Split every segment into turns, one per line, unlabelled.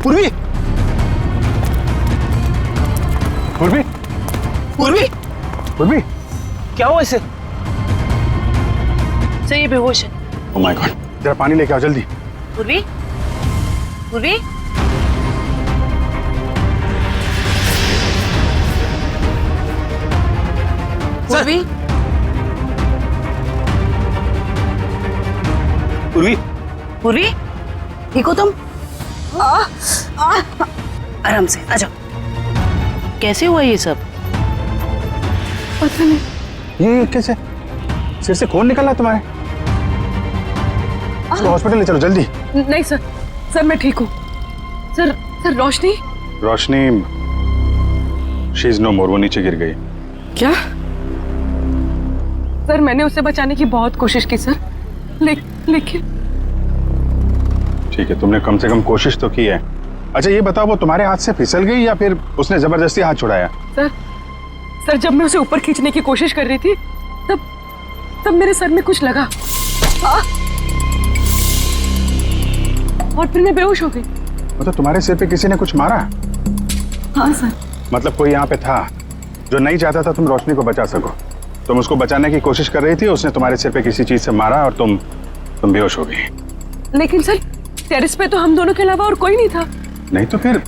पूर्वी, पूर्वी, पूर्वी, पूर्वी, क्या हुआ इसे?
सर ये बेहोश है।
ओह माय गॉड, जरा पानी लेके आओ जल्दी।
पूर्वी, पूर्वी, पूर्वी,
पूर्वी,
पूर्वी, ठीक हो तुम? आराम से आ जाओ। कैसे हुआ ये सब?
पता नहीं।
ये कैसे? सिर से खून निकल रहा है तुम्हारे? इसको हॉस्पिटल ले चलो जल्दी।
नहीं सर, सर मैं ठीक हूँ। Sir sir Roshni.
Roshni, she is no more, वो नीचे गिर गई।
क्या? सर मैंने उसे बचाने की बहुत कोशिश की सर, लेकिन
ठीक है, तुमने कम से कम कोशिश तो की है। अच्छा ये बताओ, वो तुम्हारे हाथ से फिसल गई या फिर उसने जबरदस्ती हाथ छुड़ाया?
सर जब मैं उसे ऊपर खींचने की कोशिश कर रही थी तब मेरे सर में कुछ लगा और फिर मैं बेहोश हो गई।
मतलब तुम्हारे सिर पे किसी ने कुछ मारा?
हाँ सर।
मतलब कोई यहाँ पे था जो नहीं चाहता था तुम रोशनी को बचा सको। तुम उसको बचाने की कोशिश कर रही थी, उसने तुम्हारे सिर पे किसी चीज से मारा और तुम बेहोश हो गई।
लेकिन सर टेरेस पे तो हम दोनों के अलावा और कोई नहीं था।
नहीं तो फिर?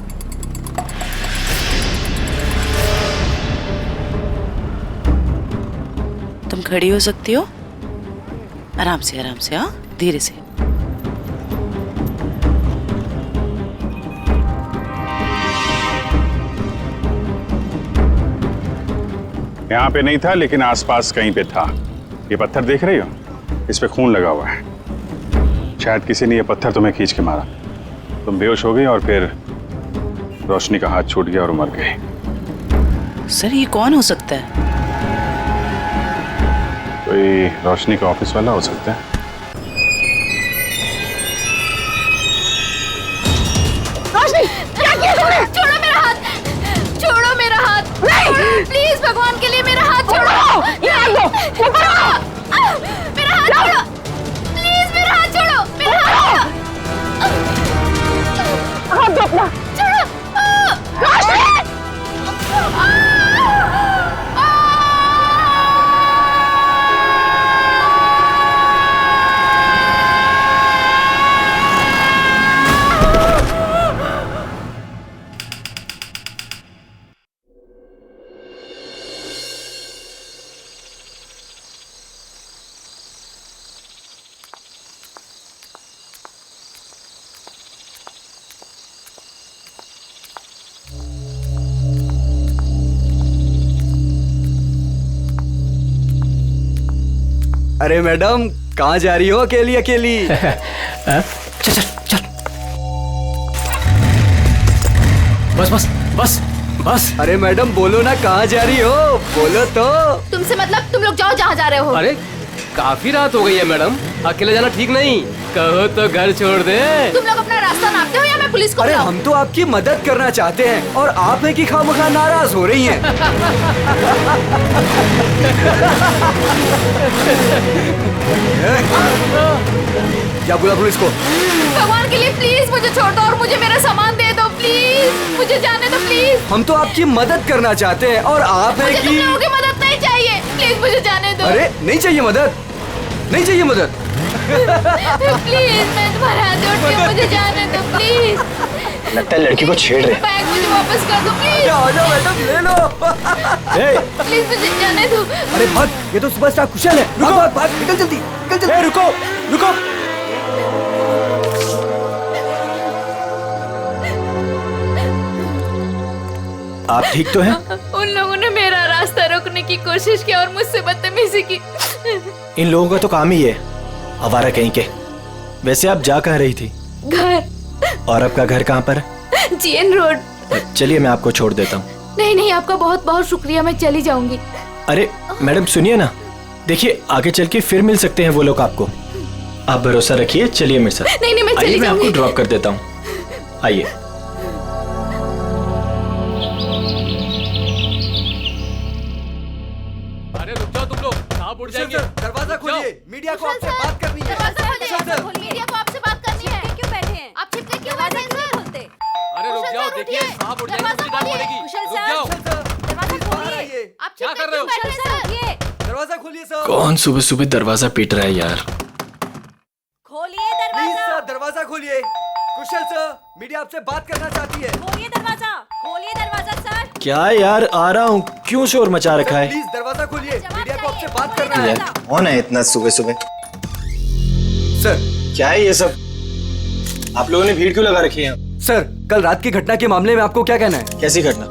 तुम खड़ी हो सकती हो? आराम से, हाँ, धीरे से।
यहाँ पे नहीं था लेकिन आसपास कहीं पे था। ये पत्थर देख रही हो? इस पे खून लगा हुआ है। शायद किसी ने ये पत्थर तुम्हें खींच के मारा। तुम बेहोश हो गई और फिर रोशनी का हाथ छूट गया और मर गई।
सर ये कौन हो सकता है?
कोई रोशनी का ऑफिस वाला हो सकता है।
रोशनी, क्या किया तुमने?
छोड़ो मेरा हाथ, छोड़ो मेरा हाथ, प्लीज भगवान के लिए मेरा हाथ छोड़ो।
ये हाथ दो, ऊपर आओ।
मेरा हाथ छोड़ो, प्लीज मेरा हाथ छोड़ो, मेरा हाथ
हाथ दो अपना।
छोड़ो।
रोशनी!
अरे मैडम, कहाँ जा रही हो अकेली अकेली?
चल चल चल, बस।
अरे मैडम बोलो ना, कहाँ जा रही हो? बोलो तो।
तुमसे मतलब तुम लोग जाओ जहाँ जा रहे हो।
अरे काफी रात हो गई है मैडम, अकेले जाना ठीक नहीं। कहो तो घर छोड़ दे।
तुम लोग अपना रास्ता नापते हो या मैं पुलिस को
अरे
बुलाऊं?
हम तो आपकी मदद करना चाहते हैं और आप है कि खामखा नाराज हो रही हैं। या बुला पुलिस को।
भगवान के लिए प्लीज मुझे छोड़ दो और मुझे मेरा सामान दे दो, प्लीज मुझे जाने दो, प्लीज।
हम तो आपकी मदद करना चाहते हैं और आप है
मुझे
कि
तुम लोगों की मदद नहीं चाहिए, प्लीज मुझे जाने दो।
अरे नहीं चाहिए मदद, नहीं चाहिए मदद।
प्लीज मैं तुम्हारे हाथ जोड़ती हूँ, मुझे जाने दो प्लीज।
लगता है लड़की को छेड़ रहे।
बैग मुझे वापस कर दो प्लीज।
आ जाओ मैडम, ले लो।
प्लीज मुझे जाने दो।
अरे भाग, ये तो सुपरस्टार कुशल है। रुको, भाग, निकल जल्दी, निकल जल्दी। रुको रुको।
आप ठीक तो हैं?
उन लोगों ने मेरा रास्ता रोकने की कोशिश की और मुझसे बदतमीजी की।
इन लोगों का तो काम ही है, आवारा कहीं के। वैसे आप जा कहाँ रही थी?
घर।
और आपका घर कहाँ पर है?
G N road.
चलिए मैं आपको छोड़ देता हूँ।
नहीं नहीं, आपका बहुत बहुत शुक्रिया, मैं चली जाऊंगी।
अरे मैडम सुनिए ना, देखिए आगे चल के फिर मिल सकते हैं वो लोग आपको। आप भरोसा रखिए, चलिए मेरे साथ।
नहीं नहीं, मैं
आइए,
चली
मैं आपको
जाऊंगी।
ड्रॉप कर देता हूँ, आइए।
अरे रुक जाओ तुम लोग, सांप उड़ जाएंगे।
दरवाजा खोलिए, मीडिया को आपसे बात करनी है।
दरवाजा खोलिए, मीडिया को आपसे बात करनी है। क्यों बैठे हैं? आप छिपके क्यों बैठे हैं सर?
कौन सुबह सुबह दरवाजा पीट रहा है यार?
खोलिए
प्लीज
दरवाजा।
सर, दरवाजा खोलिए। कुशल सर, मीडिया आपसे बात करना चाहती है।
खोलिए दरवाजा। खोलिए दरवाजा सर।
क्या यार, आ रहा हूँ। क्यों शोर मचा रखा है?
प्लीज दरवाजा खोलिए,
जवाब
मीडिया को आपसे
चाहिए।
बात करना है।
दरवाजा।
कौन है इतना सुबह सुबह?
सर,
क्या है ये सब? आप लोगों ने भीड़ क्यों लगा रखी है?
सर, कल रात की घटना के मामले में आपको क्या कहना है?
कैसी घटना?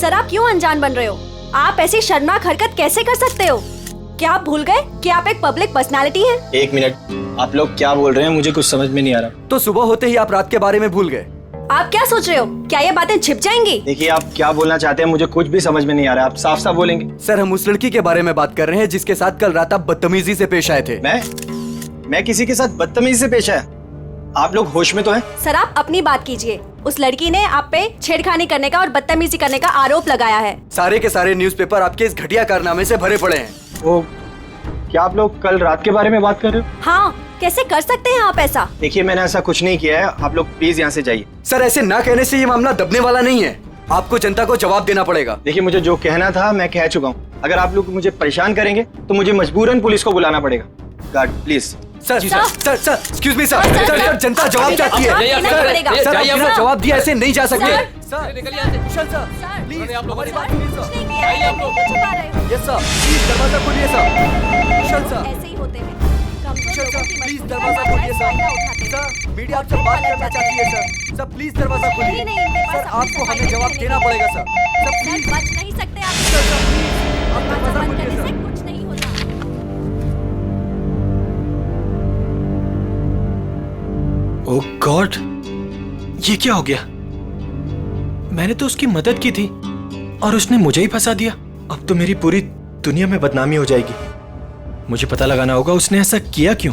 सर आप क्यों अनजान बन रहे हो? आप ऐसी शर्मनाक हरकत कैसे कर सकते हो? क्या आप भूल गए कि आप एक पब्लिक पर्सनालिटी हैं?
एक मिनट, आप लोग क्या बोल रहे हैं? मुझे कुछ समझ में नहीं आ रहा।
तो सुबह होते ही आप रात के बारे में भूल गए।
आप क्या सोच रहे हो? क्या ये बातें छिप जाएंगी?
देखिए, आप क्या बोलना चाहते हैं मुझे कुछ भी समझ में नहीं आ रहा। आप साफ साफ बोलेंगे।
सर, हम उस लड़की के बारे में बात कर रहे हैं जिसके साथ कल रात आप बदतमीजी से पेश आए थे।
मैं किसी के साथ बदतमीजी से पेश आया? आप लोग होश में तो हैं?
सर आप अपनी बात कीजिए। उस लड़की ने आप पे छेड़खानी करने का और बदतमीजी करने का आरोप लगाया है।
सारे के सारे न्यूज़पेपर आपके इस घटिया कारनामे से भरे पड़े हैं।
वो क्या आप लोग कल रात के बारे में बात कर रहे हो?
हाँ, कैसे कर सकते हैं आप ऐसा?
देखिए, मैंने ऐसा कुछ नहीं किया है। आप लोग प्लीज यहाँ से जाइए।
सर, ऐसे ना कहने से ये मामला दबने वाला नहीं है। आपको जनता को जवाब देना पड़ेगा।
देखिए, मुझे जो कहना था मैं कह चुका हूँ। अगर आप लोग मुझे परेशान करेंगे तो मुझे मजबूरन पुलिस को बुलाना पड़ेगा। Guard please.
Sir, excuse me sir, sir, जनता जवाब चाहती है।
जवाब देना पड़ेगा।
सर, आप बिना जवाब दिए ऐसे नहीं जा सकते।
सर,
सर,
निकलिए यहाँ से।
कुशल सर,
सर,
प्लीज
आप लोगों
हमारी
ने
बात सुनिए
कुछ
सर।
नहीं किया है, क्यों छुपा रहे हो?
यस सर, प्लीज दरवाजा खोलिए सर। कुशल सर,
ऐसे ही होते हैं। कमजोर
कुशल
लोगों
सर,
की
प्लीज
मजबूरी
दरवाजा
का
खोलिए सर।
फायदा उठाते हैं।
सर, मीडिया आपसे बात करना चाहती है सर। सर, प्लीज दरवाजा खोलिए।
नहीं, इनके पास
सर,
अपनी
आपको
सफाई
हमें जवाब
करने
देना
के
पड़ेगा
लिए।
सर। सर,
सर
प्लीज
बच नहीं सकते आप।
सर, प्लीज आप
दरवाजा
दरवाजा
बंद
खोलिए
करने से
सर।
कुछ नहीं होता।
ओह गॉड, ये क्या हो गया? मैंने तो उसकी मदद की थी और उसने मुझे ही फंसा दिया। अब तो मेरी पूरी दुनिया में बदनामी हो जाएगी। मुझे पता लगाना होगा उसने ऐसा किया क्यों।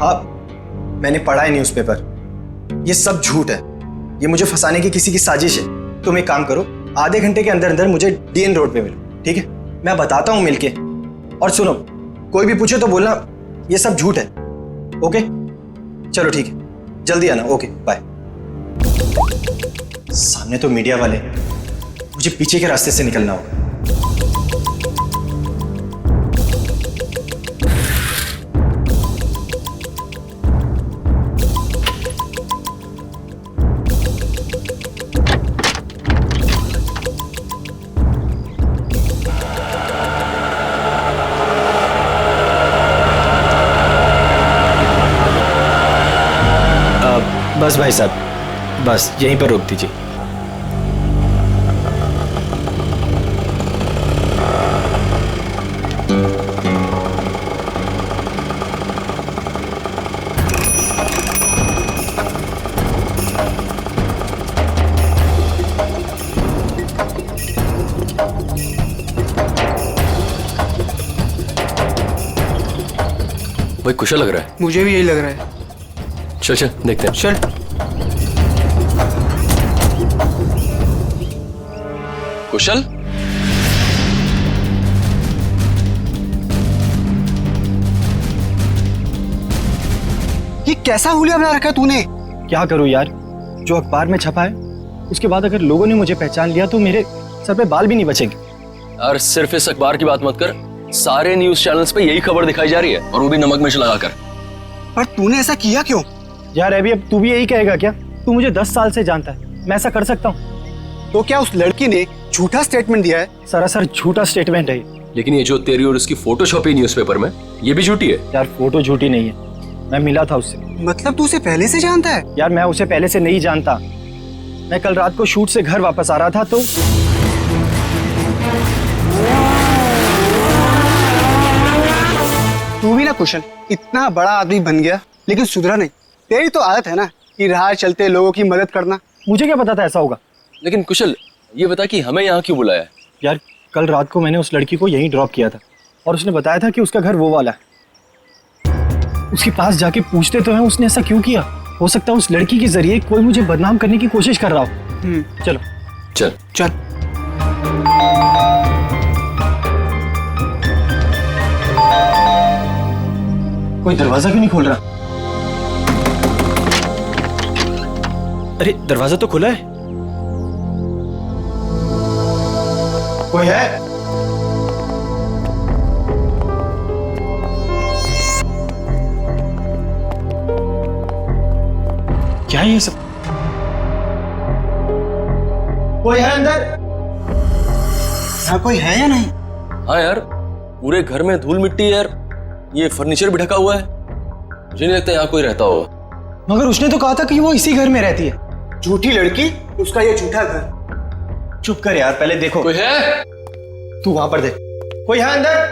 हाँ, मैंने पढ़ा है न्यूज़पेपर। ये सब झूठ है। ये मुझे फंसाने की किसी की साजिश है। तुम एक काम करो, आधे घंटे के अंदर अंदर मुझे डीएन रोड पे मिलो, ठीक है? मैं बताता हूँ मिलके। और सुनो, कोई भी पूछे तो बोलना ये सब झूठ है। ओके, चलो ठीक है, जल्दी आना। Okay, bye. सामने तो मीडिया वाले, मुझे पीछे के रास्ते से निकलना होगा। बस भाई साहब, बस यहीं पर रोक दीजिए।
भाई कुशल लग रहा है।
मुझे भी यही लग रहा है।
चल चल देखते हैं।
चल।
कुशल,
ये कैसा हुलिया बना रखा है तूने?
क्या करूं यार, जो अखबार में छपा है उसके बाद अगर लोगों ने मुझे पहचान लिया तो मेरे सर पे बाल भी नहीं बचेंगे।
यार सिर्फ इस अखबार की बात मत कर, सारे न्यूज चैनल्स पे यही खबर दिखाई जा रही है, और वो भी नमक मिर्च लगाकर।
पर तूने ऐसा किया क्यों?
यार अभी अब तू भी यही कहेगा क्या? तू मुझे 10 साल से जानता है, मैं ऐसा कर सकता हूँ?
तो क्या उस लड़की ने झूठा स्टेटमेंट दिया है?
सरासर झूठा स्टेटमेंट है ये।
लेकिन ये जो तेरी और उसकी फोटो छपी न्यूज़पेपर में, ये भी झूठी है।
यार फोटो झूठी नहीं है, मैं मिला था उससे।
मतलब तू उसे पहले से जानता है?
यार मैं उसे पहले से नहीं जानता। मैं कल रात को शूट से घर वापस आ रहा था तो
तू भी ना कुशल, इतना बड़ा आदमी बन गया लेकिन सुधरा नहीं। तेरी तो आदत है ना कि राह चलते लोगों की मदद करना।
मुझे क्या पता था ऐसा होगा।
लेकिन कुशल, ये बता कि हमें यहाँ क्यों बुलाया है?
यार कल रात को मैंने उस लड़की को यहीं ड्रॉप किया था और उसने बताया था कि उसका घर वो वाला है। उसके पास जाके पूछते तो हैं उसने ऐसा क्यों किया। हो सकता है उस लड़की के जरिए कोई मुझे बदनाम करने की कोशिश कर रहा हो। चलो
चल
चल।
कोई दरवाजा क्यों नहीं खोल रहा? अरे दरवाजा तो खुला है। कोई है? क्या है ये सब? कोई है अंदर? यहाँ कोई है या नहीं?
हाँ यार, पूरे घर में धूल मिट्टी है यार, ये फर्नीचर भी ढका हुआ है, मुझे नहीं लगता यहाँ कोई रहता होगा।
मगर उसने तो कहा था कि वो इसी घर में रहती है।
झूठी लड़की, उसका ये झूठा घर।
चुप कर यार, पहले देखो।
कोई है?
तू वहां पर देख। कोई है अंदर?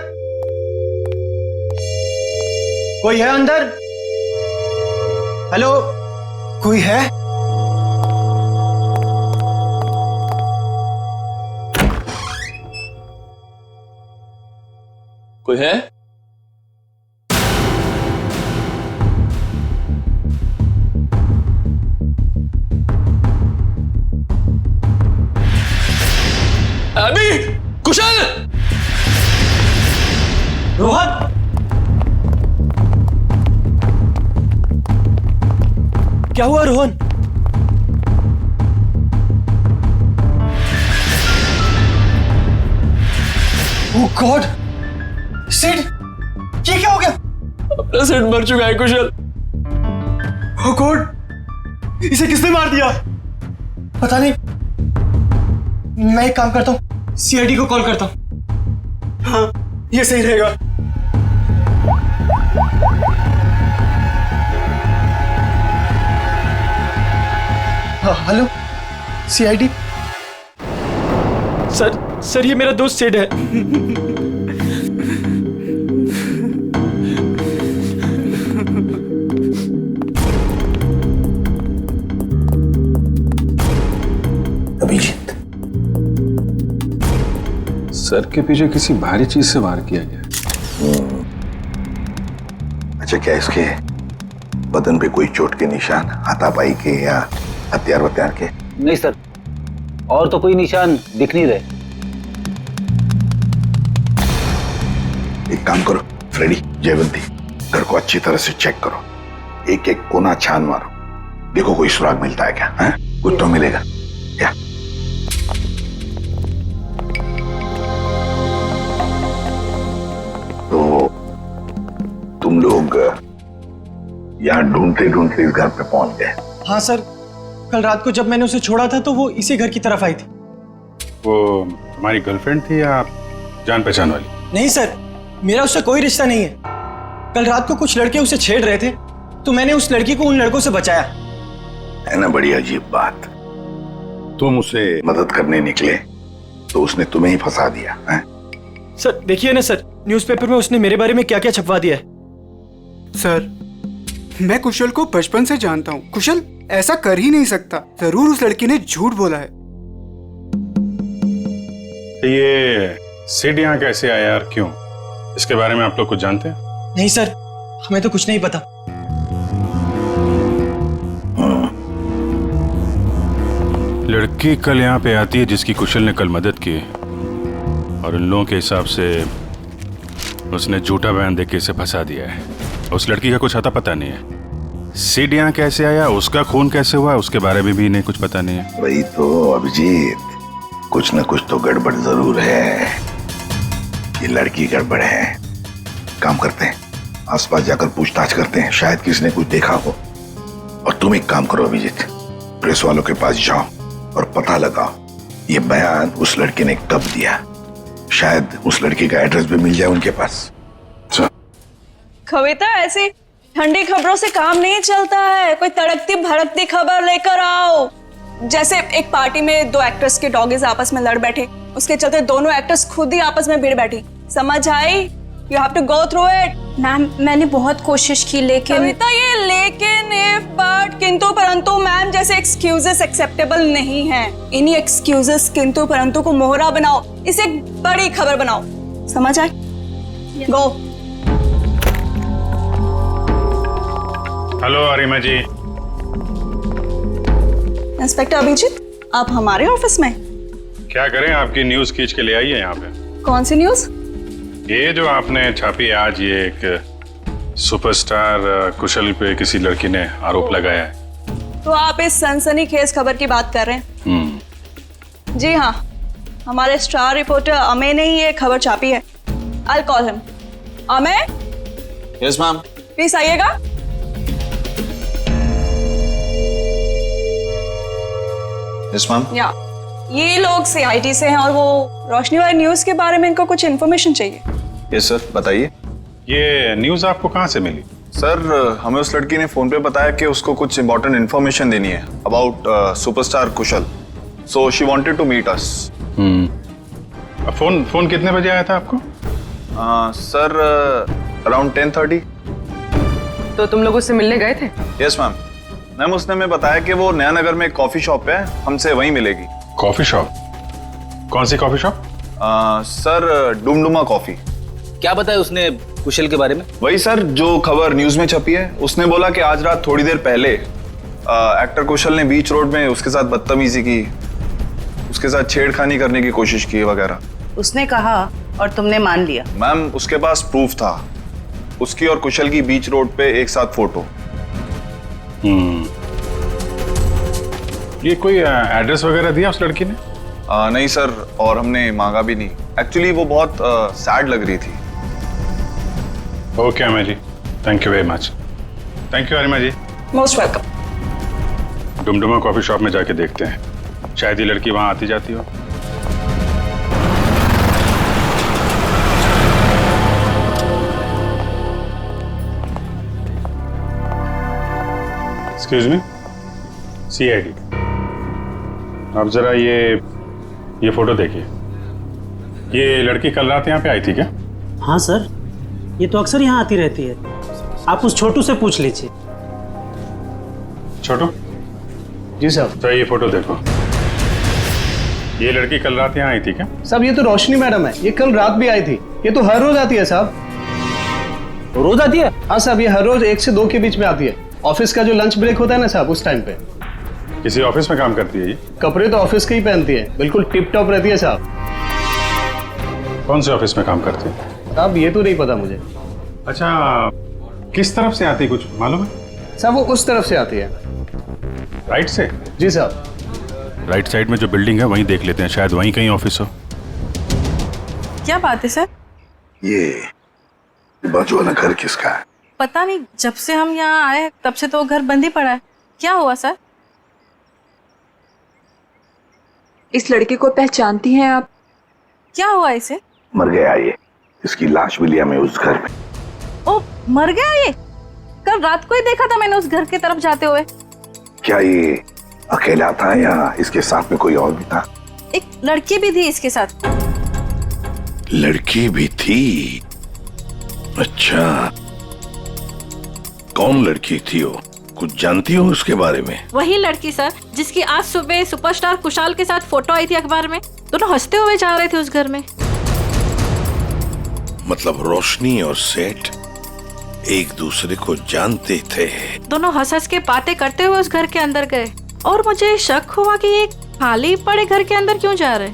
कोई है अंदर? हेलो, कोई है?
कोई है? अभी कुशल,
रोहन, क्या हुआ रोहन? ओह गॉड, सिड, ये क्या हो गया?
अपना सिड मर चुका है कुशल।
ओह गॉड, इसे किसने मार दिया? पता नहीं। मैं एक काम करता हूँ, सीआईडी को कॉल करता हूँ। हाँ, ये सही रहेगा। हाँ, हेलो, सीआईडी। सर ये मेरा दोस्त सिड है।
अभिजीत, सर के पीछे किसी भारी चीज से वार किया गया।
अच्छा, क्या इसके बदन पे कोई चोट के निशान, हाथापाई के या हथियार वत्यार के?
नहीं सर, और तो कोई निशान दिख नहीं रहे।
एक काम करो फ्रेडी, जयवंती, घर को अच्छी तरह से चेक करो, एक एक कोना छान मारो, देखो कोई सुराग मिलता है क्या? है? कुछ तो मिलेगा क्या? तो तुम लोग यहाँ ढूंढते ढूंढते इस घर पे पहुंच गए?
हाँ सर, कल रात को जब मैंने उसे छोड़ा था तो वो इसी घर की तरफ आई थी।
वो हमारी गर्लफ्रेंड थी या जान पहचान वाली?
नहीं सर, मेरा उससे कोई रिश्ता नहीं है। कल रात को कुछ लड़के उसे छेड़ रहे थे तो मैंने उस लड़की को उन लड़कों से बचाया।
है ना बड़ी अजीब बात, तुम उसे मदद करने निकले तो उसने तुम्हें ही फंसा दिया है?
सर देखिए ना सर, न्यूज़पेपर में उसने मेरे बारे में क्या क्या छपवा दिया है।
सर, मैं कुशल को बचपन से जानता हूँ। कुशल ऐसा कर ही नहीं सकता। जरूर उस लड़की ने झूठ बोला है।
ये सिड यहाँ कैसे आया यार, क्यों? इसके बारे में आप लोग कुछ जानते हैं?
नहीं सर, हमें तो कुछ नहीं पता।
लड़की कल यहाँ पे आती है जिसकी कुशल ने कल मदद की, और उन लोगों के हिसाब से उसने झूठा बयान देके इसे फंसा दिया है। उस लड़की का कुछ अता पता नहीं है। सिड यहाँ कैसे आया, उसका खून कैसे हुआ, उसके बारे में भी इन्हें कुछ पता नहीं है।
वही तो अभिजीत, कुछ न कुछ तो गड़बड़ जरूर है। ये लड़की गड़बड़ है। काम करते हैं, आसपास जाकर पूछताछ करते हैं, शायद किसी ने कुछ देखा हो। और तुम एक काम करो अभिजीत, प्रेस वालों के पास जाओ और पता लगाओ ये बयान उस लड़के ने कब दिया। शायद उस लड़के का एड्रेस भी मिल जाए उनके पास।
कविता, ऐसी ठंडी खबरों से काम नहीं चलता है। कोई तड़कती भड़कती खबर लेकर आओ। जैसे एक पार्टी में दो एक्टर्स के डॉगीज आपस में लड़ बैठे, उसके चलते दोनों एक्टर्स खुद ही आपस में भिड़ बैठी। समझ आई? You have to go through it.
Ma'am, मैंने बहुत कोशिश की लेकिन
कविता, ये लेकिन, इफ, बट, किंतु परंतु मैम जैसे एक्सक्यूजेस एक्सेप्टेबल नहीं है। इन्हीं एक्सक्यूजेस किंतु परंतु को मोहरा बनाओ, इसे एक बड़ी खबर बनाओ। समझ आई? गो।
हेलो अरिमा जी।
इंस्पेक्टर अभिजीत, आप हमारे ऑफिस में?
क्या करें, आपकी न्यूज खींच के ले आई है यहाँ पे।
कौन सी न्यूज?
ये जो आपने छापी है आज, ये एक सुपरस्टार कुशल पे किसी लड़की ने आरोप लगाया है।
तो आप इस सनसनीखेज खबर की बात कर रहे हैं? जी हाँ, हमारे स्टार रिपोर्टर अमेय ने ही ये खबर छापी है। I'll call him. Amey?
Yes ma'am.
Please आइएगा।
Yes ma'am.
या ये लोग CIT से हैं और वो रोशनी वाली न्यूज के बारे में इनको कुछ इन्फॉर्मेशन चाहिए।
यस सर, बताइए।
ये न्यूज़ आपको कहाँ से मिली?
सर, हमें उस लड़की ने फोन पे बताया कि उसको कुछ इंपॉर्टेंट इन्फॉर्मेशन देनी है about superstar Kushal, so she wanted to meet us.
Phone कितने बजे आया था आपको?
Sir, around 10:30।
तो तुम लोग उससे मिलने गए थे?
Yes ma'am. मैम, उसने हमें बताया कि वो नया नगर में एक कॉफी शॉप है, हमसे वहीं मिलेगी।
Coffee shop? कौन सी coffee shop?
Sir, Dumduma coffee.
क्या बताया उसने कुशल के बारे में?
वही सर, जो खबर न्यूज में छपी है। उसने बोला कि आज रात थोड़ी देर पहले एक्टर कुशल ने बीच रोड में उसके साथ बदतमीजी की, उसके साथ छेड़खानी करने की कोशिश की वगैरह।
उसने कहा और तुमने मान लिया?
मैम, उसके पास प्रूफ था, उसकी और कुशल की बीच रोड पे एक साथ फोटो।
ये कोई एड्रेस वगैरह दिया उस लड़की ने?
नहीं सर, और हमने मांगा भी नहीं। एक्चुअली वो बहुत सैड लग रही थी।
Okay Amey ji, thank you very much. Thank you Arima ji.
Most welcome.
Dumduma coffee shop में जाके देखते हैं, शायद ये लड़की वहां आती जाती हो। एक्सक्यूज मी, CID, आप जरा ये फोटो देखिए। ये लड़की कल रात यहाँ पे आई थी क्या?
हाँ सर, ये तो अक्सर यहाँ आती रहती है। आप उस छोटू से पूछ लीजिए।
छोटू?
जी सर।
तो ये फोटो देखो, ये लड़की कल रात यहाँ आई थी क्या?
साहब, ये तो रोशनी मैडम है, ये कल रात भी आई थी। ये तो हर रोज आती है साहब। रोज आती है? हाँ साहब, ये हर रोज 1 से 2 के बीच में आती है। ऑफिस का जो लंच ब्रेक होता है ना साहब, उस टाइम पे।
किसी ऑफिस में काम करती है ये?
कपड़े तो ऑफिस के ही पहनती है, बिल्कुल टिप टॉप रहती है साहब।
कौन से ऑफिस में काम करती है?
साहब, ये तो नहीं पता मुझे।
अच्छा, किस तरफ से आती है कुछ मालूम है?
साहब, वो उस तरफ से आती है।
राइट से?
जी साहब।
राइट साइड में जो बिल्डिंग है वहीं देख लेते हैं, शायद वहीं कहीं ऑफिस हो।
क्या बात है सर?
ये बाजू वाला घर किसका है?
पता नहीं, जब से हम यहाँ आए तब से तो घर बंद ही पड़ा है। क्या हुआ सर?
इस लड़के को पहचानती हैं आप?
क्या हुआ इसे?
मर गया ये, इसकी लाश भी लिया मैं उस घर में।
ओ, मर गया ये? कल रात को ही देखा था मैंने उस घर की तरफ जाते हुए।
क्या ये अकेला था या इसके साथ में कोई और भी था?
एक लड़की भी थी इसके साथ।
लड़की भी थी? अच्छा, कौन लड़की थी वो? कुछ जानती हो उसके बारे में?
वही लड़की सर, जिसकी आज सुबह सुपरस्टार कुशाल के साथ फोटो आई थी अखबार में। दोनों हंसते हुए जा रहे थे उस घर में।
मतलब रोशनी और सेठ एक दूसरे को जानते थे?
दोनों हंस हंस के बातें करते हुए उस घर के अंदर गए और मुझे शक हुआ कि ये खाली पड़े घर के अंदर क्यों जा रहे।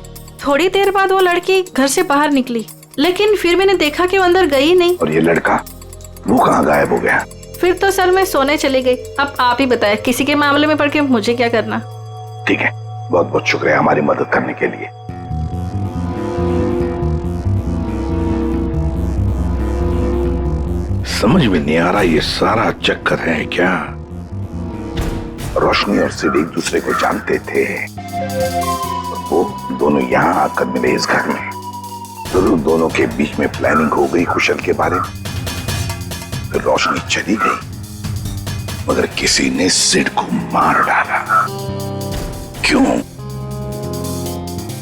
थोड़ी देर बाद वो लड़की घर से बाहर निकली, लेकिन फिर मैंने देखा कि वो अंदर गई नहीं।
और ये लड़का, वो कहाँ गायब हो गया?
फिर तो सर मैं सोने चली गई। अब आप ही बताएं, किसी के मामले में पड़ के मुझे क्या करना।
ठीक है, बहुत बहुत शुक्रिया हमारी मदद करने के लिए। समझ में नहीं आ रहा ये सारा चक्कर है क्या? रोशनी और सिड एक दूसरे को जानते थे, वो दोनों यहाँ आकर मिले इस घर में। जरूर दोनों के बीच में प्लानिंग हो गई कुशल के बारे में। फिर रोशनी चली गई, मगर किसी ने सिड को मार डाला। क्यों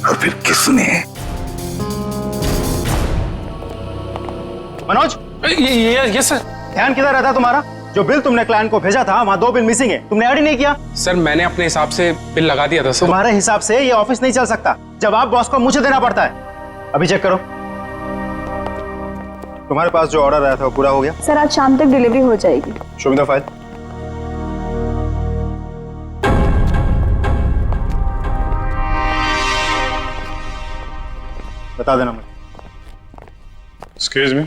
और फिर किसने?
मनोज,
ये सर।
ध्यान किधर रहता तुम्हारा? जो बिल तुमने क्लाइंट को भेजा था, वहाँ 2 बिल मिसिंग है। तुमने ऐड ही नहीं किया।
सर, मैंने अपने हिसाब से बिल लगा दिया था सर।
तुम्हारे हिसाब से ये ऑफिस नहीं चल सकता। जवाब बॉस को मुझे देना पड़ता है। अभी चेक करो, तुम्हारे पास जो ऑर्डर आया था वो पूरा हो गया?
सर, आज शाम तक डिलीवरी हो जाएगी।
Show me the file. बता देना मुझे।
Excuse me,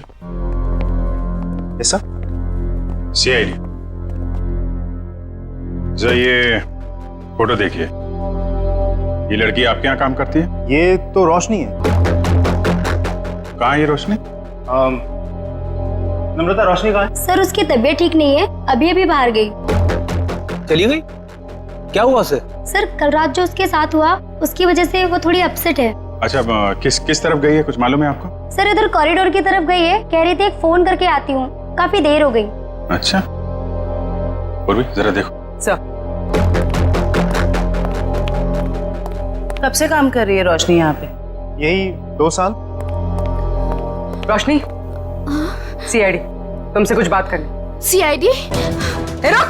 yes sir.
CID, जरा ये फोटो देखिए। ये लड़की आपके यहाँ काम करती है?
ये तो रोशनी है।
कहाँ है ये रोशनी?
नम्रता, रोशनी कहाँ है?
सर उसकी तबीयत ठीक नहीं है, अभी अभी बाहर गई।
चली गई? क्या हुआ उसे?
सर कल रात जो उसके साथ हुआ उसकी वजह से वो थोड़ी अपसेट है।
अच्छा, किस तरफ गई है, कुछ मालूम है आपको?
सर इधर कॉरिडोर की तरफ गई है, कह रही थी एक फोन करके आती हूँ, काफी देर हो गई।
अच्छा, और भी जरा देखो।
सर
कब से काम कर रही है रोशनी यहाँ पे?
यही 2 साल।
रोशनी, सीआईडी तुमसे कुछ बात करनी।
सीआईडी?
रुक!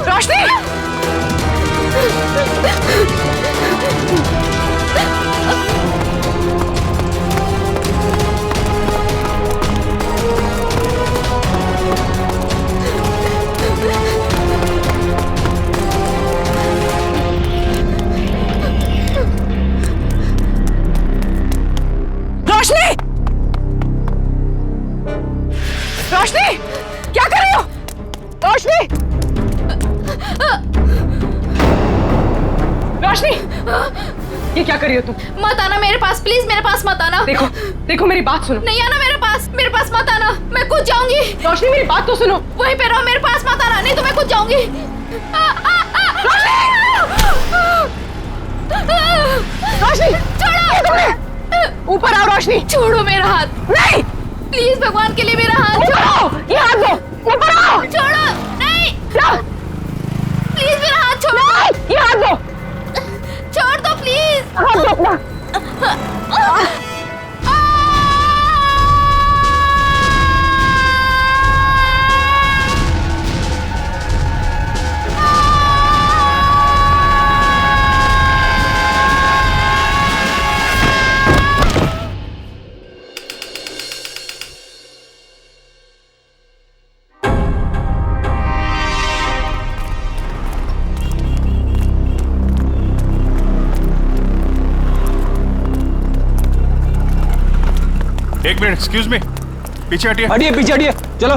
रोशनी! रोशनी! रोशनी! क्या कर रही हो? रोशनी! रोशनी! ये क्या कर रही हो तुम?
मत आना मेरे पास, प्लीज मेरे पास मत आना।
देखो मेरी बात सुनो।
नहीं आना मेरे पास मत आना, मैं कूद जाऊंगी।
रोशनी मेरी बात तो सुनो।
वहीं पे रहो, मेरे पास मत आना, नहीं तो मैं कूद जाऊंगी।
रोशनी!
छोड़ो!
ऊपर आओ रोशनी!
छोड़ो मेरा हाथ।
नहीं!
प्लीज भगवान के लिए मेरा हाथ
छोड़ो! ये हाथ दो! ऊपर आओ!
छोड़ो! नहीं! प्लीज मेरा हाथ छोड़ो!
ये हाथ दो!
छोड़ दो प्लीज!
हाथ दो अपना!
एक मिनट, एक्सक्यूज मी, पीछे हटिए।
पीछे हटिए, चलो।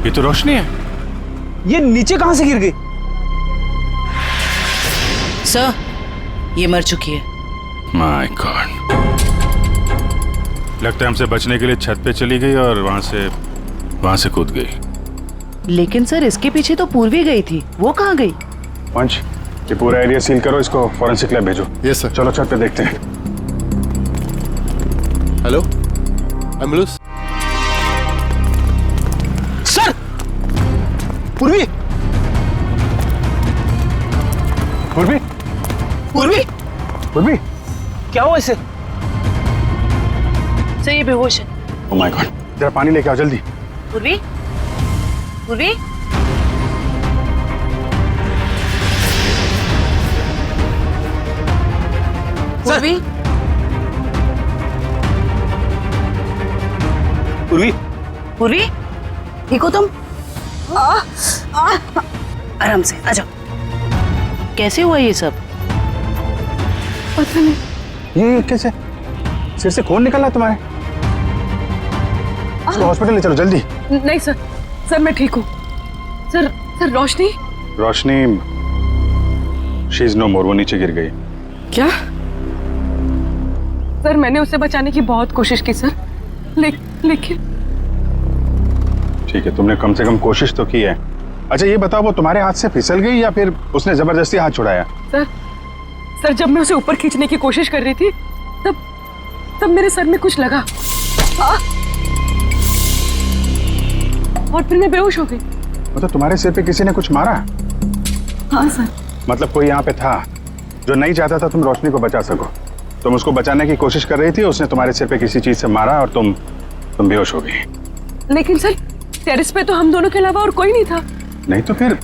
ये तो रोशनी है।
ये नीचे कहां से गिर गई?
सर, ये मर चुकी है।
माय गॉड, लगता है हमसे बचने के लिए छत पे चली गई और वहां से कूद गई।
लेकिन सर इसके पीछे तो पूर्वी गई थी, वो कहाँ गई?
पंच, ये पूरा एरिया सील करो, इसको फॉरेंसिक लैब भेजो।
Yes sir.
चलो छत पे देखते हैं।
Hello, ambulance.
सर! पूर्वी!
पूर्वी!
पूर्वी!
पूर्वी!
क्या हुआ इसे?
सर ये बेहोश है।
ओह माय गॉड, जरा पानी लेके आओ जल्दी।
पूर्वी? पूर्वी? पूर्वी?
पूर्वी!
पूर्वी? ठीक हो तुम? आराम से आ जाओ। कैसे हुआ ये सब?
पता नहीं।
ये कैसे? सिर से खून निकल रहा है तुम्हारे? इसको हॉस्पिटल ले चलो जल्दी।
नहीं सर मैं ठीक हूँ। Sir Roshni?
Roshni she is no more, वो नीचे गिर गई।
क्या? सर मैंने उसे बचाने की बहुत कोशिश की सर, लेकिन
ठीक है, तुमने कम से कम कोशिश तो की है। अच्छा ये बताओ, वो तुम्हारे हाथ से फिसल गई या फिर उसने जबरदस्ती हाथ छुड़ाया?
सर जब मैं उसे ऊपर खींचने की कोशिश कर रही थी तब मेरे सर में कुछ लगा और फिर मैं बेहोश हो गई।
मतलब तुम्हारे सिर पे किसी ने कुछ मारा?
हाँ सर।
मतलब कोई यहाँ पे था जो नहीं चाहता था तुम रोशनी को बचा सको। तुम उसको बचाने की कोशिश कर रही थी, उसने तुम्हारे सिर पे किसी चीज से मारा और तुम बेहोश हो गई।
लेकिन सर टेरेस पे तो हम दोनों के अलावा और कोई नहीं था।
नहीं तो फिर?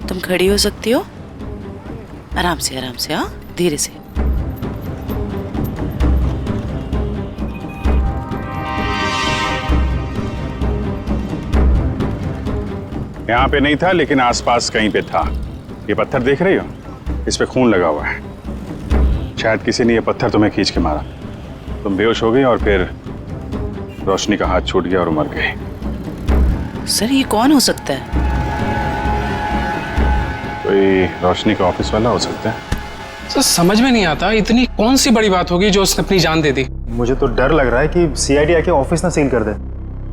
तुम खड़ी हो सकती हो? आराम से हाँ, धीरे से।
यहाँ पे नहीं था लेकिन आसपास कहीं पे था। ये पत्थर देख रही हो, इस पे खून लगा हुआ है। शायद किसी ने ये पत्थर तुम्हें खींच के मारा, तुम बेहोश हो गई और फिर रोशनी का हाथ छूट गया और मर गई।
सर ये कौन हो सकता है?
कोई रोशनी का ऑफिस वाला हो सकता है।
सर समझ में नहीं आता इतनी कौन सी बड़ी बात होगी जो उसने अपनी जान दे दी।
मुझे तो डर लग रहा है कि सीआईडी आके ऑफिस ना सील कर दे।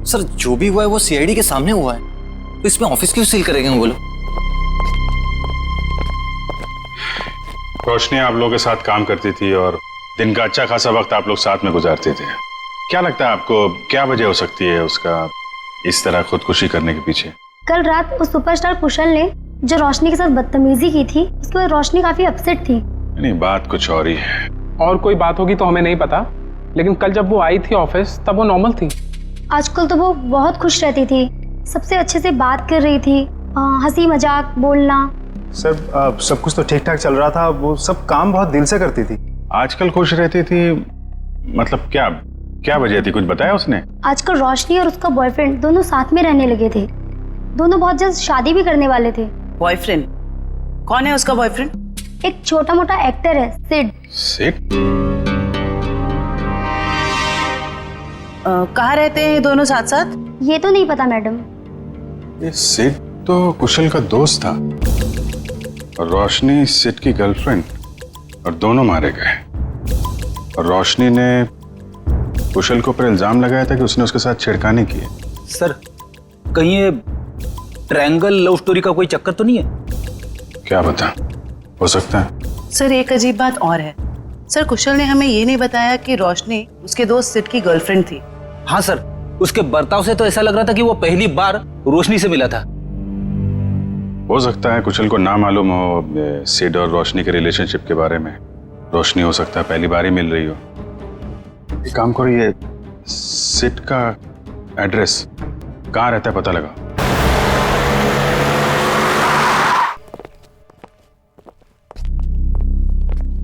सर जो भी हुआ है वो सीआईडी के सामने हुआ है, तो इसमें ऑफिस क्यों सील करेंगे वो लोग?
रोशनी आप लोगों के साथ काम करती थी और दिन का अच्छा खासा वक्त आप लोग साथ में गुजारते थे। क्या लगता है आपको, क्या वजह हो सकती है उसका इस तरह खुदकुशी करने के पीछे?
कल रात उस सुपरस्टार कुशल ने जो रोशनी के साथ बदतमीजी की थी, उसके बाद रोशनी काफी अपसेट थी।
नहीं, बात कुछ और ही है।
और कोई बात होगी तो हमें नहीं पता, लेकिन कल जब वो आई थी ऑफिस तब वो नॉर्मल थी।
आजकल तो वो बहुत खुश रहती थी, सबसे अच्छे से बात कर रही थी, हंसी मजाक बोलना।
सर सब कुछ तो ठीक ठाक चल रहा था, वो सब काम बहुत दिल से करती थी।
आजकल खुश रहती थी मतलब क्या क्या वजह थी, कुछ बताया उसने?
आजकल रोशनी और उसका बॉयफ्रेंड दोनों साथ में रहने लगे थे, दोनों बहुत जल्द शादी भी करने वाले थे।
बॉयफ्रेंड? कौन है उसका बॉयफ्रेंड?
एक छोटा मोटा एक्टर है, सिड।
सिड?
कहाँ रहते हैं दोनों साथ साथ?
ये तो नहीं पता मैडम।
ये सिड तो कुशल का दोस्त था और रोशनी सिड की गर्लफ्रेंड, और दोनों मारे गए। और रोशनी ने कुशल के ऊपर इल्जाम लगाया था कि उसने उसके साथ छेड़खानी की है।
सर कहीं ये ट्रायंगल लव स्टोरी का कोई चक्कर तो नहीं है?
क्या बता, हो सकता है।
सर एक अजीब बात और है। सर कुशल ने हमें ये नहीं बताया कि रोशनी उसके दोस्त सिड की गर्लफ्रेंड थी।
हाँ सर, उसके बर्ताव से तो ऐसा लग रहा था कि वो पहली बार रोशनी से मिला था।
हो सकता है कुशल को ना मालूम हो सिड और रोशनी के रिलेशनशिप के बारे में। रोशनी हो सकता है पहली बार ही मिल रही हो। एक काम करो, ये सिड का एड्रेस कहाँ रहता है पता लगा।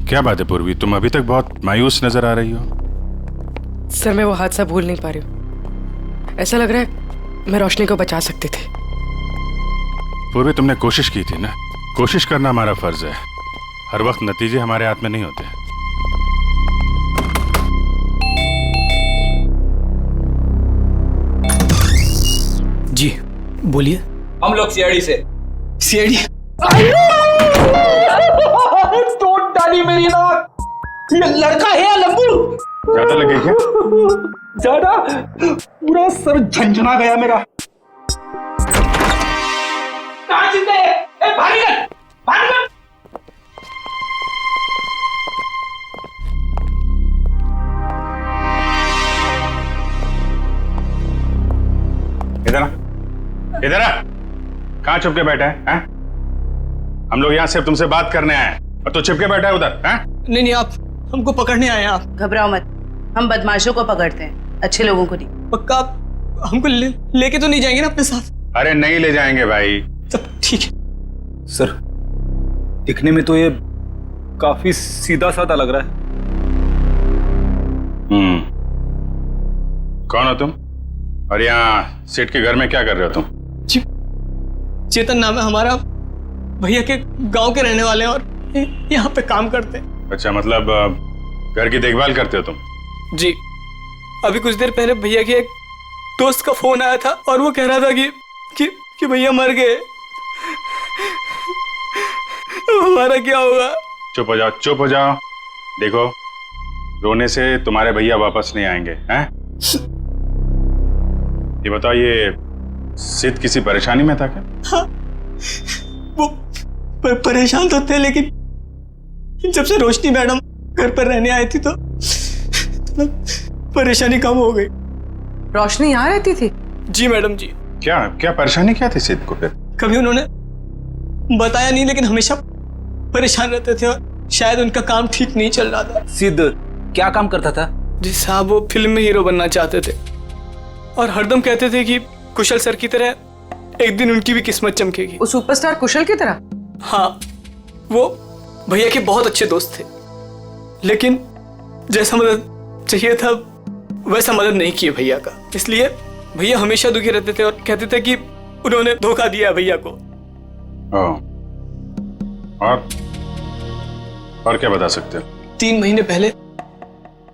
क्या बात है पूर्वी, तुम अभी तक बहुत मायूस नजर आ रही हो।
सर मैं वो हादसा भूल नहीं पा रही हूँ। ऐसा लग रहा है मैं रोशनी को बचा सकती थी।
पूर्वी तुमने कोशिश की थी ना, कोशिश करना हमारा फर्ज है। हर वक्त नतीजे हमारे हाथ में नहीं होते।
जी बोलिए।
हम लोग सीआईडी से।
सीआईडी?
तोड़ डाली मेरी नाक। ये लड़का है या लंबू?
ज्यादा लगे क्या?
ज्यादा? पूरा सर झंझना गया मेरा। कहाँ जिंदा है? ए भारी कर, भारी कर।
इधर आ, इधर आ। कहाँ छुप के बैठा है? हम लोग यहाँ सिर्फ तुमसे बात करने आए हैं और तू छिप के बैठा है उधर।
नहीं नहीं, आप हमको पकड़ने आए हैं। आप
घबराओ मत, हम बदमाशों को पकड़ते हैं, अच्छे लोगों को नहीं।
पक्का आप हमको लेके तो नहीं जाएंगे ना अपने साथ?
अरे नहीं ले जाएंगे भाई।
सब ठीक है सर। दिखने में तो ये काफी सीधा साधा लग रहा है।
कौन हो तुम और यहाँ सेठ के घर में क्या कर रहे हो तुम?
जी चेतन नाम है हमारा, भैया के गांव के रहने वाले हैं और यहाँ पे काम करते हैं।
अच्छा, मतलब घर की देखभाल करते हो तुम?
जी, अभी कुछ देर पहले भैया के एक दोस्त का फोन आया था और वो कह रहा था कि भैया मर गए। हमारा क्या होगा?
चुप हो जाओ, चुप हो जाओ। देखो, रोने से तुम्हारे भैया वापस नहीं आएंगे। हैं? ये बताओ, ये सिद्ध किसी परेशानी में था क्या?
हाँ, वो परेशान तो थे, लेकिन जब से रोशनी मैडम घर पर रहने आई थी तो परेशानी कम हो गई।
रोशनी यहाँ रहती थी?
जी मैडम जी।
क्या क्या परेशानी क्या थी सिद्ध को? फिर
कभी उन्होंने बताया नहीं, लेकिन हमेशा परेशान रहते थे और शायद उनका काम ठीक नहीं चल रहा था।
सिद्ध क्या काम करता था?
जी साहब, वो फिल्म में हीरो बनना चाहते थे और हरदम कहते थे कि कुशल सर की तरह एक दिन उनकी भी किस्मत चमकेगी।
वो सुपरस्टार कुशल की तरह?
हाँ, वो भैया के बहुत अच्छे दोस्त थे, लेकिन जैसा मदद चाहिए था वैसा मदद नहीं किए भैया का। इसलिए भैया हमेशा दुखी रहते थे और कहते थे कि उन्होंने धोखा दिया भैया को।
और क्या बता सकते हो?
3 महीने पहले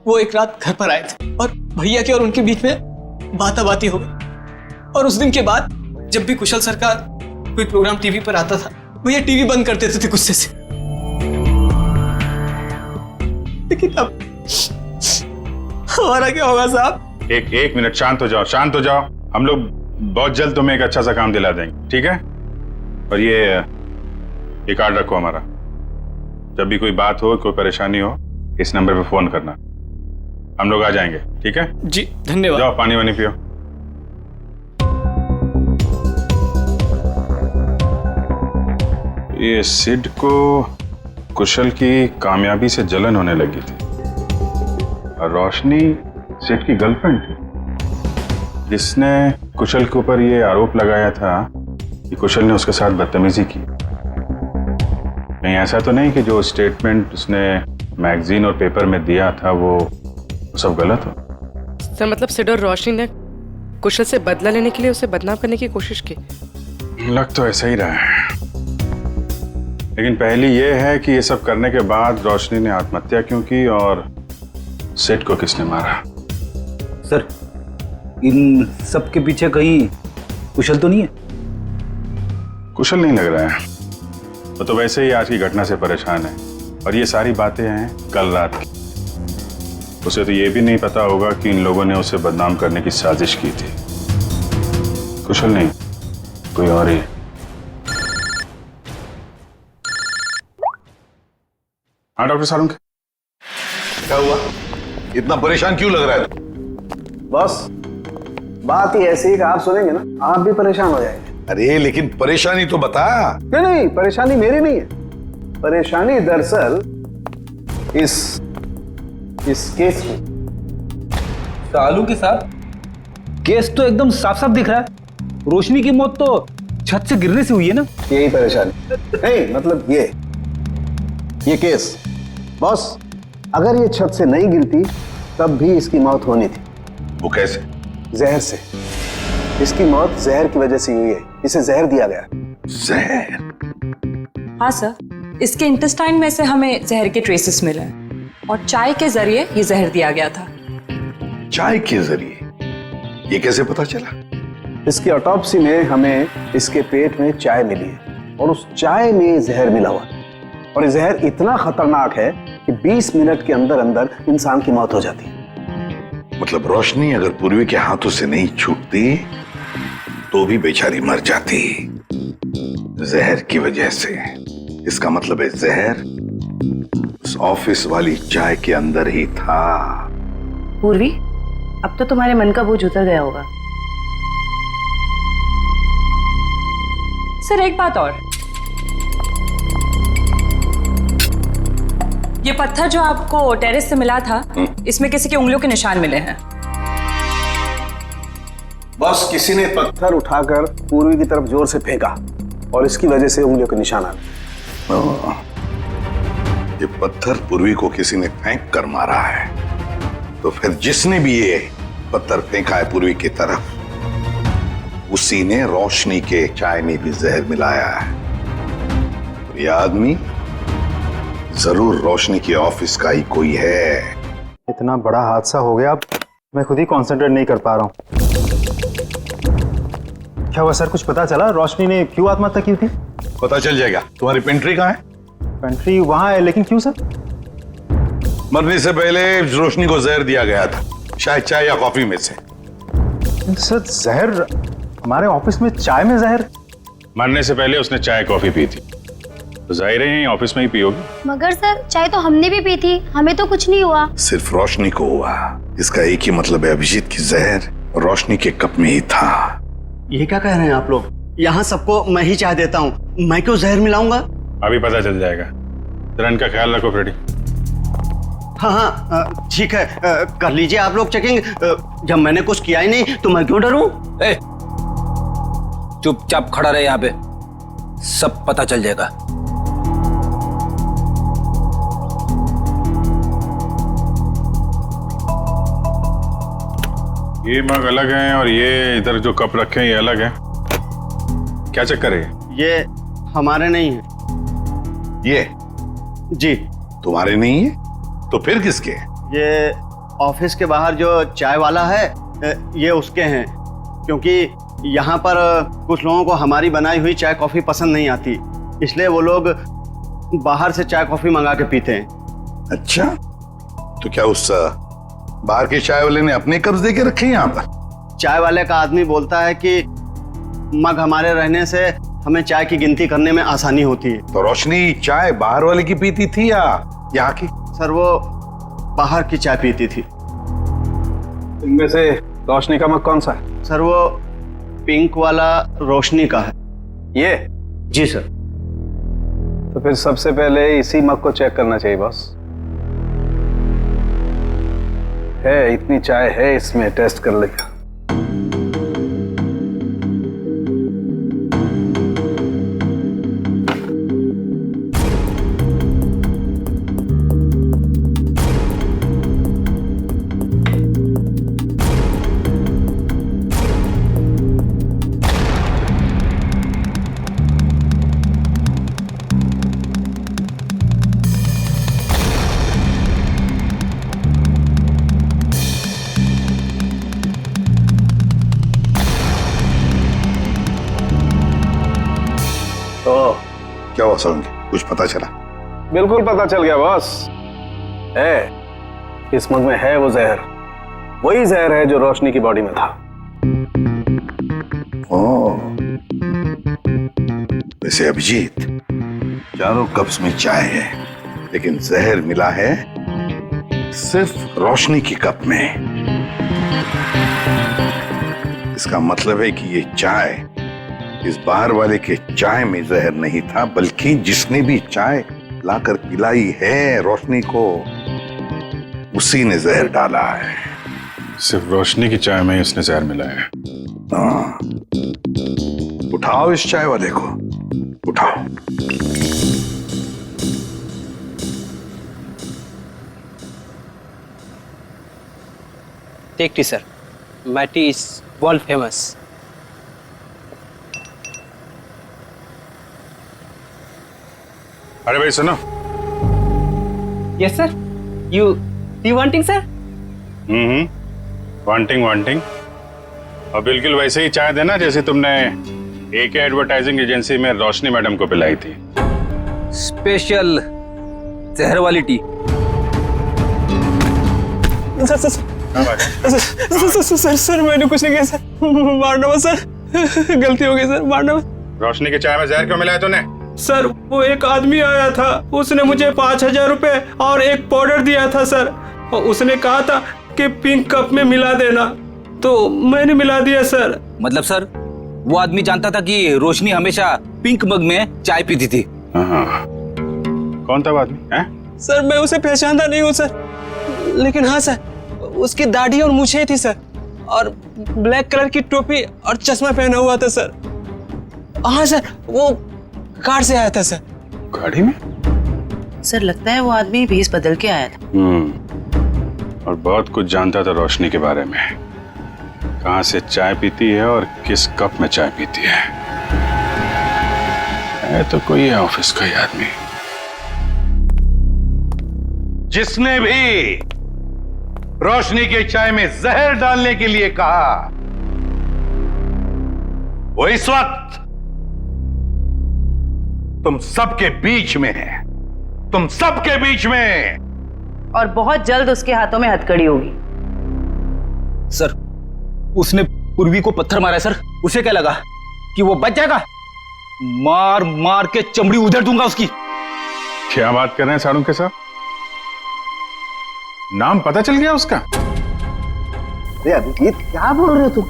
वो एक रात घर पर आए थे और भैया के और उनके बीच में बाताबाती हो गई। और उस दिन के बाद जब भी कुशल सर का कोई प्रोग्राम टीवी पर आता था, भैया टीवी बंद कर देते थे गुस्से से। लेकिन अब हमारा क्या होगा साहब?
एक मिनट, शांत हो जाओ, शांत हो जाओ। हम लोग बहुत जल्द तुम्हें एक अच्छा सा काम दिला देंगे, ठीक है? और ये कार्ड रखो हमारा। जब भी कोई बात हो, कोई परेशानी हो, इस नंबर पे फोन करना, हम लोग आ जाएंगे, ठीक है?
जी धन्यवाद।
जाओ पानी वानी पियो। ये सिड को कुशल की कामयाबी से जलन होने लगी थी और रोशनी सिड की गर्लफ्रेंड थी, जिसने कुशल के ऊपर ये आरोप लगाया था कि कुशल ने उसके साथ बदतमीजी की। नहीं, ऐसा तो नहीं कि जो स्टेटमेंट उसने मैगजीन और पेपर में दिया था वो सब गलत हो?
सर मतलब सिड और रोशनी ने कुशल से बदला लेने के लिए उसे बदनाम करने की कोशिश की।
लग तो ऐसा ही रहा है, लेकिन पहली ये है कि ये सब करने के बाद रोशनी ने आत्महत्या क्यों की और सिड को किसने मारा?
सर इन सब के पीछे कहीं कुशल तो नहीं है?
कुशल नहीं लग रहा है, वो तो वैसे ही आज की घटना से परेशान है और ये सारी बातें हैं कल रात की। उसे तो ये भी नहीं पता होगा कि इन लोगों ने उसे बदनाम करने की साजिश की थी। कुशल नहीं, कोई और ही। हाँ डॉक्टर सारुंग,
क्या हुआ? इतना परेशान क्यों लग रहा है?
बस बात ही ऐसी है कि आप सुनेंगे ना आप भी परेशान हो जाएंगे।
अरे लेकिन परेशानी तो बता।
नहीं, परेशानी मेरी नहीं है। परेशानी दरअसल इस केस में।
सालू के साथ केस तो एकदम साफ साफ दिख रहा है। रोशनी की मौत तो छत से गिरने से हुई है ना?
यही परेशानी नहीं, मतलब ये केस बॉस, अगर ये छत से नहीं गिरती तब भी इसकी मौत होनी थी।
वो कैसे?
जहर से। इसकी मौत जहर की वजह से हुई है, इसे जहर दिया गया।
जहर?
हाँ सर, इसके इंटेस्टाइन में से हमें जहर के ट्रेसेस मिले हैं और चाय के जरिए ये जहर दिया गया था।
चाय के जरिए? ये कैसे पता चला?
इसकी ऑटोप्सी में हमें इसके पेट में चाय मिली है और उस चाय में जहर मिला हुआ और ये जहर इतना खतरनाक है कि 20 मिनट के अंदर अंदर इंसान की मौत हो जाती है।
मतलब रोशनी अगर पूर्वी के हाथों से नहीं छूटती तो भी बेचारी मर जाती जहर की वजह से। इसका मतलब है जहर उस ऑफिस वाली चाय के अंदर ही था।
पूर्वी, अब तो तुम्हारे मन का बोझ उतर गया होगा।
सर एक बात और, ये पत्थर जो आपको टेरेस से मिला था, इसमें किसी की उंगलियों के निशान मिले हैं।
बस किसी ने पत्थर उठाकर पूर्वी की तरफ जोर से फेंका और इसकी वजह से उंगलियों के निशान आ गए।
ये पत्थर पूर्वी को किसी ने फेंक कर मारा है, तो फिर जिसने भी ये पत्थर फेंका है पूर्वी की तरफ, उसी ने रोशनी के चाय में भी जहर मिलाया है। और ये आदमी जरूर रोशनी के ऑफिस का ही कोई है।
इतना बड़ा हादसा हो गया, अब मैं खुद ही कंसंट्रेट नहीं कर पा रहा हूँ। क्या हुआ सर, कुछ पता चला रोशनी ने क्यों आत्महत्या की थी?
पता चल जाएगा। तुम्हारी पेंट्री कहाँ है?
पेंट्री वहां है, लेकिन क्यों सर?
मरने से पहले रोशनी को जहर दिया गया था, शायद चाय या कॉफी में से।
सर जहर? हमारे ऑफिस में चाय में जहर?
मरने से पहले उसने चाय कॉफी पी थी, तो जाहिर है ऑफिस में ही पी होगी।
मगर सर चाय तो हमने भी पी थी, हमें तो कुछ नहीं हुआ।
सिर्फ रोशनी को हुआ। इसका एक ही मतलब है, अभिजीत की जहर रोशनी के कप में ही था।
ये क्या कह रहे हैं आप लोग? यहाँ सबको मैं ही चाय देता हूँ, मैं क्यों जहर मिलाऊंगा?
अभी पता चल जाएगा। जरा इनका ख्याल रखो फ्रेडी।
हाँ ठीक है, कर लीजिए आप लोग चेकिंग। जब मैंने कुछ किया ही नहीं तो मैं क्यों डरूं?
चुपचाप खड़ा रहे यहाँ पे, सब पता चल जाएगा।
ये मग अलग हैं और ये इधर जो कप रखे हैं ये अलग है। क्या चक्कर है?
ये हमारे नहीं है।
ये
जी।
तुम्हारे नहीं है तो फिर किसके?
ये ऑफिस के बाहर जो चाय वाला है ये उसके हैं, क्योंकि यहाँ पर कुछ लोगों को हमारी बनाई हुई चाय कॉफी पसंद नहीं आती, इसलिए वो लोग बाहर से चाय कॉफी मंगा के पीते हैं।
अच्छा, तो क्या उस बाहर के चाय वाले ने अपने कब्ज दे के रखे हैं यहाँ पर?
चाय वाले का आदमी बोलता है कि मग हमारे रहने से हमें चाय की गिनती करने में आसानी होती है।
तो रोशनी चाय बाहर वाले की पीती थी या यहाँ की?
सर वो बाहर की चाय पीती थी।
इनमें से रोशनी का मग कौन सा है?
सर वो पिंक वाला रोशनी का है।
ये?
जी सर।
तो फिर सबसे पहले इसी मग को चेक करना चाहिए बॉस। है इतनी चाय है इसमें, टेस्ट कर लेगा।
क्या हुआ सारंगी, कुछ पता चला?
बिल्कुल पता चल गया बॉस। है इस मग में है वो जहर, वही जहर है जो रोशनी की बॉडी में था।
वैसे अभिजीत, चारों कप्स में चाय है, लेकिन जहर मिला है सिर्फ रोशनी की कप में। इसका मतलब है कि ये चाय इस बाहर वाले के चाय में जहर नहीं था, बल्कि जिसने भी चाय लाकर पिलाई है रोशनी को, उसी ने जहर डाला है।
सिर्फ रोशनी की चाय में ही उसने जहर मिलाया है।
हाँ, उठाओ इस चाय वाले को, उठाओ।
Take tea sir, my tea is world famous.
अरे भाई सुनो।
Yes sir, you wanting sir?
Wanting और बिल्कुल वैसे ही चाय देना जैसे तुमने एके एडवर्टाइजिंग एजेंसी में रोशनी मैडम को पिलाई थी।
स्पेशल जहर वाली टी।
सर मैंने कुछ नहीं किया सर, मारना मत सर, गलती हो गई सर, मारना मत।
रोशनी की चाय में जहर क्यों मिलाया तूने?
सर वो एक आदमी आया था, उसने मुझे 5,000 रुपए और एक पाउडर दिया था सर, और उसने कहा था कि पिंक कप में मिला देना, तो मैंने मिला दिया सर।
मतलब सर वो आदमी जानता था कि रोशनी हमेशा पिंक मग में चाय पीती थी?
हाँ। कौन था वो आदमी?
सर मैं उसे पहचानता नहीं हूँ सर, लेकिन हाँ सर उसकी दाढ़ी और मूछें थी सर, और ब्लैक कलर की टोपी और चश्मा पहना हुआ था सर। हाँ सर वो कार से आया था सर।
गाड़ी में?
सर लगता है वो आदमी भेस बदल के आया था।
और बहुत कुछ जानता था रोशनी के बारे में, कहाँ से चाय पीती है और किस कप में चाय पीती है तो कोई है ऑफिस का ही आदमी।
जिसने भी रोशनी के चाय में जहर डालने के लिए कहा, वो इस वक्त तुम सबके बीच में है, तुम सबके बीच में।
और बहुत जल्द उसके हाथों में हथकड़ी होगी।
सर उसने पूर्वी को पत्थर मारा है सर, उसे क्या लगा कि वो बच जाएगा? मार मार के चमड़ी उधेड़ दूंगा उसकी।
क्या बात कर रहे हैं सारुण के साथ? नाम पता चल गया उसका?
अरे अभिजीत क्या बोल रहे हो तुम?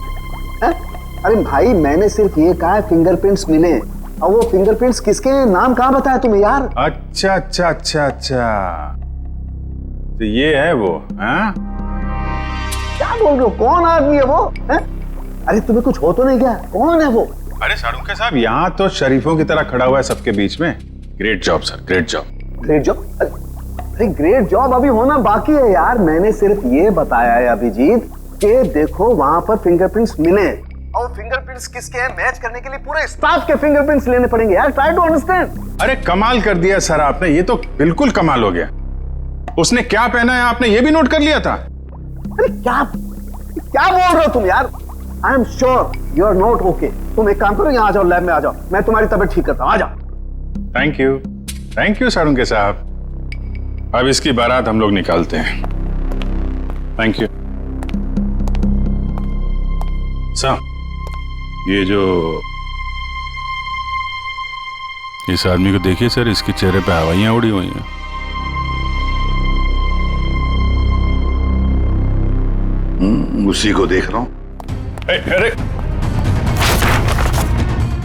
अरे भाई मैंने सिर्फ ये कहा फिंगरप्रिंट्स मिले, और वो फिंगरप्रिंट्स किसके हैं, नाम कहाँ बताया तुम्हें यार?
अच्छा अच्छा अच्छा अच्छा, तो ये है वो? हाँ
क्या बोल रहे हो? कौन आदमी है वो? अरे तुम्हें कुछ हो तो नहीं गया? कौन है वो?
अरे सारुण साहब यहाँ तो शरीफों की तरह खड़ा हुआ है सबके बीच में। Great job sir, great job.
Great job? अरे ग्रेट जॉब अभी होना बाकी है यार। मैंने सिर्फ ये बताया है अभिजीत कि देखो वहां पर फिंगरप्रिंट्स मिले और वो फिंगरप्रिंट्स किसके हैं मैच करने के लिए पूरे स्टाफ के फिंगरप्रिंट्स लेने पड़ेंगे यार। Try to understand.
अरे कमाल कर दिया सर आपने, ये तो बिल्कुल कमाल हो गया। उसने क्या पहना है आपने ये भी नोट कर लिया था?
अरे क्या बोल रहे हो तुम यार? I am sure you are not okay. तुम एक काम करो, यहाँ आ जाओ, लैब में आ जाओ, मैं तुम्हारी तबीयत ठीक करता हूँ, आ जाओ।
थैंक यू सारुंके साहब। अब इसकी बारात हम लोग निकालते हैं। Thank you sir. ये जो इस आदमी को देखिए सर, इसके चेहरे पे हवाइयां उड़ी हुई हैं।
उसी को देख रहा हूं।
अरे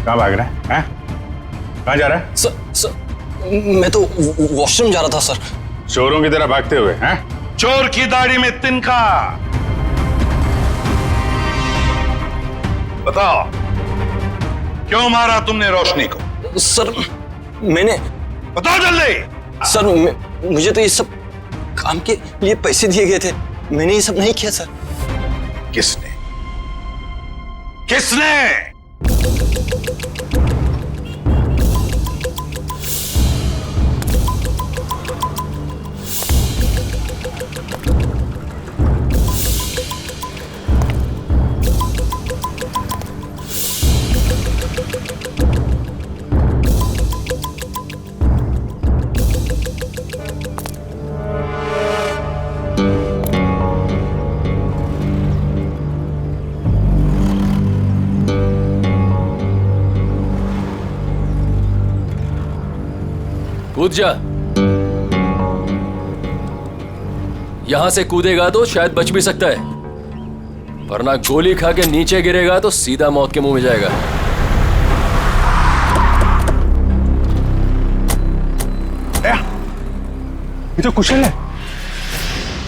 कहाँ भाग रहा है? कहाँ जा रहा है?
सर मैं तो वॉशरूम जा रहा था सर।
चोरों की तरह भागते हुए हैं?
चोर की दाढ़ी में तिनका। बताओ क्यों मारा तुमने रोशनी को?
सर मैंने
बताओ जल्दी।
सर मुझे तो ये सब काम के लिए पैसे दिए गए थे, मैंने ये सब नहीं किया सर।
किसने? किसने?
कूद जा। यहां से कूदेगा तो शायद बच भी सकता है, वरना गोली खा के नीचे गिरेगा तो सीधा मौत के मुंह में जाएगा।
ये तो कुशल है,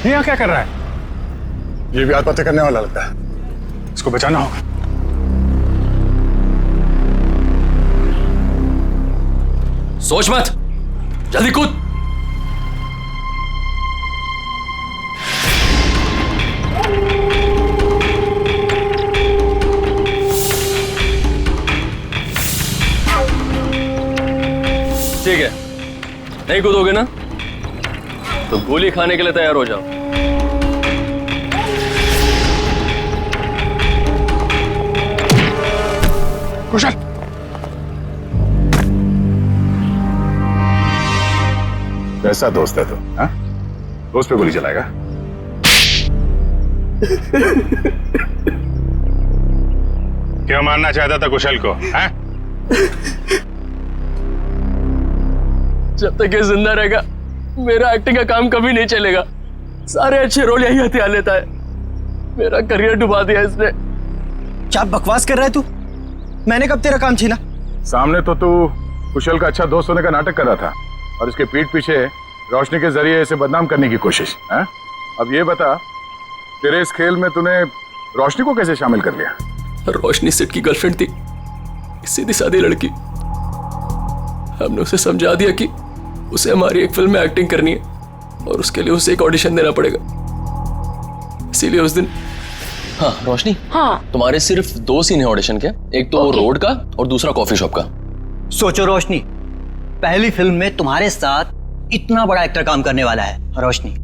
ये यहाँ क्या कर रहा है? ये भी आत्महत्या करने वाला लगता है, इसको बचाना होगा।
सोच मत, जल्दी कूद। ठीक है, नहीं कूदोगे ना तो गोली खाने के लिए तैयार हो जाओ।
कुशल, कैसा दोस्त है तू? दोस्त पे गोली चलाएगा? क्यों मारना चाहता था कुशल को?
जब तक ये जिंदा रहेगा मेरा एक्टिंग का काम कभी नहीं चलेगा। सारे अच्छे रोल यही हथियार लेता है, मेरा करियर डुबा दिया इसने।
क्या बकवास कर रहा है तू? मैंने कब तेरा काम छीना?
सामने तो तू कुशल का अच्छा दोस्त होने का नाटक कर रहा था और इसके पीठ पीछे रोशनी के जरिए इसे बदनाम करने की कोशिश है। अब ये बता, तेरे इस खेल में तूने रोशनी को कैसे शामिल कर लिया?
रोशनी सेठ की गर्लफ्रेंड थी, सीधी सादी लड़की। हमने उसे समझा दिया कि उसे हमारी एक फिल्म में एक्टिंग करनी है और उसके लिए उसे एक ऑडिशन देना पड़ेगा। इसीलिए उस दिन। हाँ रोशनी,
हाँ
तुम्हारे सिर्फ 2 सीन है ऑडिशन के, एक तो रोड का और दूसरा कॉफी शॉप का।
सोचो रोशनी, पहली फिल्म में तुम्हारे साथ इतना बड़ा एक्टर काम करने वाला है। रोशनी,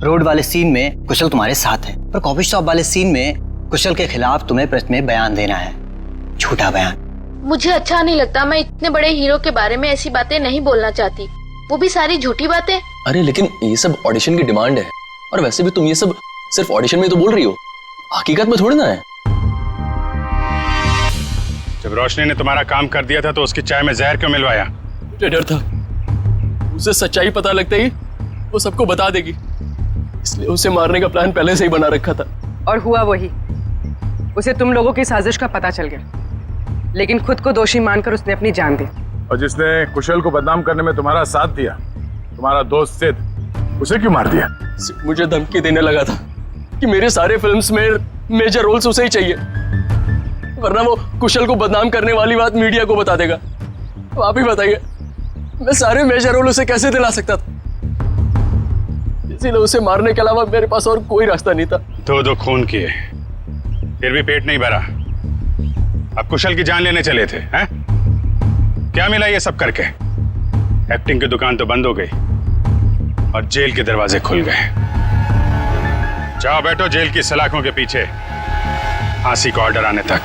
रोड वाले सीन में कुशल तुम्हारे साथ है, पर कॉफी शॉप वाले सीन में कुशल के खिलाफ तुम्हें प्रेस में बयान देना है, झूठा बयान।
मुझे अच्छा नहीं लगता, मैं इतने बड़े हीरो के बारे में ऐसी बातें नहीं बोलना चाहती, वो भी सारी झूठी बातें।
अरे लेकिन ये सब ऑडिशन की डिमांड है, और वैसे भी तुम ये सब सिर्फ ऑडिशन में तो बोल रही हो, हकीकत में थोड़ी ना है।
जब रोशनी ने तुम्हारा काम कर दिया था तो उसकी चाय में जहर क्यों मिलवाया?
मुझे डर था उसे सच्चाई पता लगते ही वो सबको बता देगी, इसलिए उसे मारने का प्लान पहले से ही बना रखा था।
और हुआ वही, उसे तुम लोगों की साजिश का पता चल गया, लेकिन खुद को दोषी मानकर उसने अपनी जान दी।
और जिसने कुशल को बदनाम करने में तुम्हारा साथ दिया, तुम्हारा दोस्त सिद्ध, उसे क्यों मार दिया?
मुझे धमकी देने लगा था कि मेरे सारे फिल्म्स में मेजर रोल्स उसे ही चाहिए, वरना वो कुशल को बदनाम करने वाली बात मीडिया को बता देगा। अब आप ही बताइए, मैं सारे मेजर रोल उसे कैसे दिला सकता था? इसीलिए उसे मारने के अलावा मेरे पास और कोई रास्ता नहीं था।
2 खून किए, फिर भी पेट नहीं भरा। अब कुशल की जान लेने चले थे, हैं? क्या मिला ये सब करके? एक्टिंग की दुकान तो बंद हो गई और जेल के दरवाजे खुल गए। जाओ बैठो जेल की सलाखों के पीछे, फांसी का ऑर्डर आने तक।